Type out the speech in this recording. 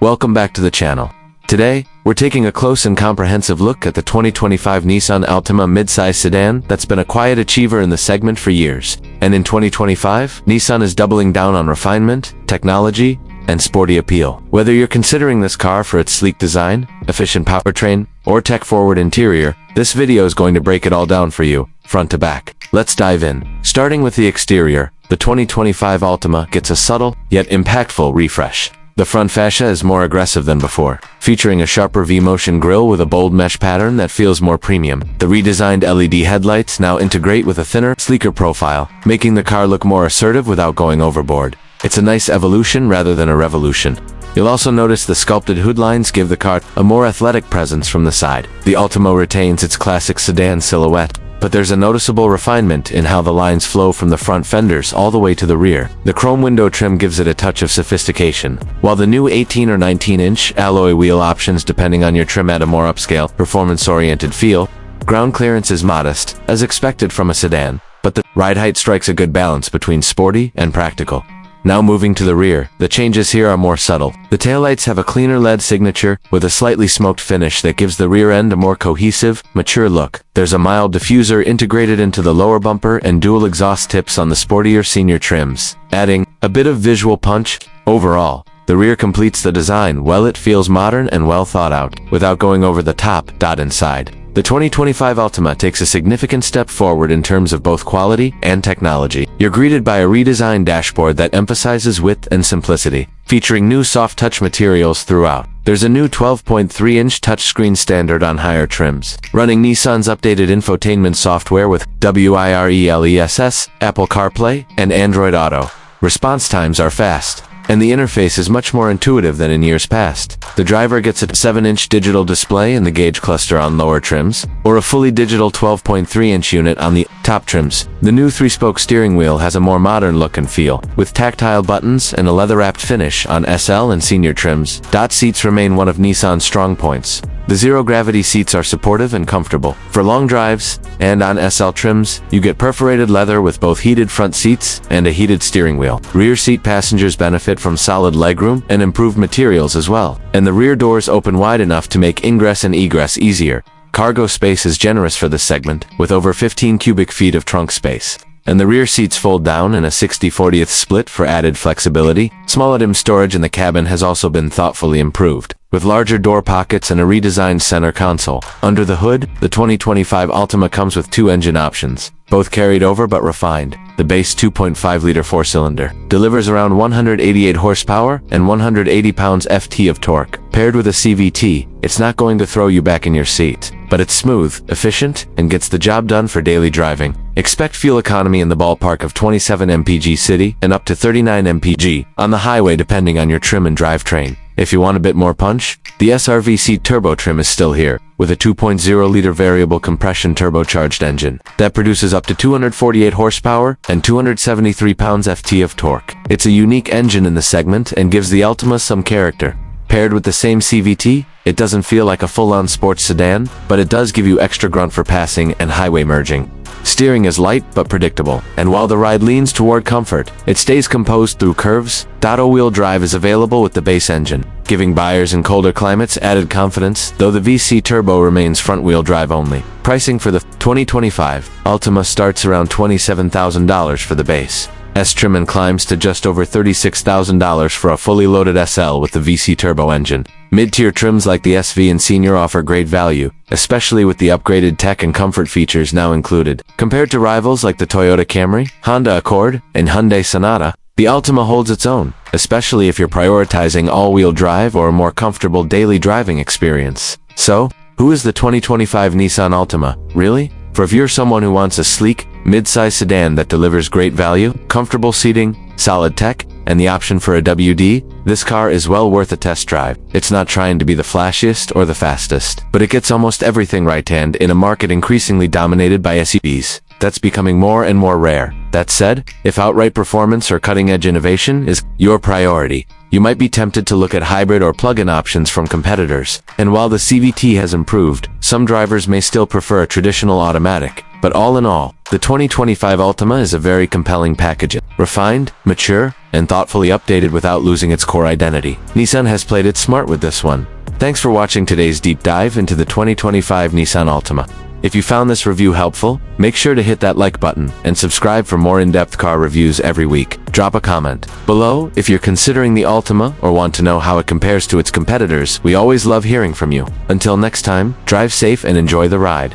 welcome back to the channel. Today, we're taking a close and comprehensive look at the 2025 Nissan Altima midsize sedan that's been a quiet achiever in the segment for years. And in 2025, Nissan is doubling down on refinement, technology, and sporty appeal. Whether you're considering this car for its sleek design, efficient powertrain, or tech-forward interior, this video is going to break it all down for you, front to back. Let's dive in. Starting with the exterior, the 2025 Altima gets a subtle, yet impactful refresh. The front fascia is more aggressive than before, featuring a sharper V-motion grille with a bold mesh pattern that feels more premium. The redesigned LED headlights now integrate with a thinner, sleeker profile, making the car look more assertive without going overboard. It's a nice evolution rather than a revolution. You'll also notice the sculpted hood lines give the car a more athletic presence from the side. The Altima retains its classic sedan silhouette, but there's a noticeable refinement in how the lines flow from the front fenders all the way to the rear. The chrome window trim gives it a touch of sophistication, while the new 18 or 19-inch alloy wheel options depending on your trim add a more upscale, performance-oriented feel. Ground clearance is modest, as expected from a sedan, but the ride height strikes a good balance between sporty and practical. Now moving to the rear, the changes here are more subtle. The taillights have a cleaner LED signature, with a slightly smoked finish that gives the rear end a more cohesive, mature look. There's a mild diffuser integrated into the lower bumper and dual exhaust tips on the sportier senior trims, adding a bit of visual punch. Overall, the rear completes the design while it feels modern and well thought out, without going over the top. Inside, the 2025 Altima takes a significant step forward in terms of both quality and technology. You're greeted by a redesigned dashboard that emphasizes width and simplicity, featuring new soft-touch materials throughout. There's a new 12.3-inch touchscreen standard on higher trims, running Nissan's updated infotainment software with wireless, Apple CarPlay, and Android Auto. Response times are fast, and the interface is much more intuitive than in years past. The driver gets a 7-inch digital display in the gauge cluster on lower trims, or a fully digital 12.3-inch unit on the top trims. The new 3-spoke steering wheel has a more modern look and feel, with tactile buttons and a leather-wrapped finish on SL and senior trims. Seats remain one of Nissan's strong points. The zero-gravity seats are supportive and comfortable. For long drives, and on SL trims, you get perforated leather with both heated front seats and a heated steering wheel. Rear seat passengers benefit from solid legroom and improved materials as well, and the rear doors open wide enough to make ingress and egress easier. Cargo space is generous for this segment, with over 15 cubic feet of trunk space, and the rear seats fold down in a 60/40th split for added flexibility. Small item storage in the cabin has also been thoughtfully improved, with larger door pockets and a redesigned center console. Under the hood, the 2025 Altima comes with two engine options, both carried over but refined. The base 2.5-liter four-cylinder delivers around 188 horsepower and 180 pounds-ft of torque. Paired with a CVT, it's not going to throw you back in your seat, but it's smooth, efficient, and gets the job done for daily driving. Expect fuel economy in the ballpark of 27 mpg city and up to 39 mpg on the highway depending on your trim and drivetrain. If you want a bit more punch, the SRV-C turbo trim is still here, with a 2.0-liter variable compression turbocharged engine that produces up to 248 horsepower and 273 pounds-ft of torque. It's a unique engine in the segment and gives the Altima some character. Paired with the same CVT, it doesn't feel like a full-on sports sedan, but it does give you extra grunt for passing and highway merging. Steering is light but predictable, and while the ride leans toward comfort, it stays composed through curves. All-wheel drive is available with the base engine, giving buyers in colder climates added confidence, though the VC Turbo remains front-wheel drive only. Pricing for the 2025 Altima starts around $27,000 for the base S trim and climbs to just over $36,000 for a fully loaded SL with the VC Turbo engine. Mid-tier trims like the SV and Senior offer great value, especially with the upgraded tech and comfort features now included. Compared to rivals like the Toyota Camry, Honda Accord, and Hyundai Sonata, the Altima holds its own, especially if you're prioritizing all-wheel drive or a more comfortable daily driving experience. So, who is the 2025 Nissan Altima, really? For if you're someone who wants a sleek, mid-size sedan that delivers great value, comfortable seating, solid tech, and the option for a WD, this car is well worth a test drive. It's not trying to be the flashiest or the fastest, but it gets almost everything right, and in a market increasingly dominated by SUVs, that's becoming more and more rare. That said, if outright performance or cutting-edge innovation is your priority, you might be tempted to look at hybrid or plug-in options from competitors. And while the CVT has improved, some drivers may still prefer a traditional automatic. But all in all, the 2025 Altima is a very compelling package. Refined, mature, and thoughtfully updated without losing its core identity. Nissan has played it smart with this one. Thanks for watching today's deep dive into the 2025 Nissan Altima. If you found this review helpful, make sure to hit that like button and subscribe for more in-depth car reviews every week. Drop a comment below if you're considering the Altima or want to know how it compares to its competitors. We always love hearing from you. Until next time, drive safe and enjoy the ride.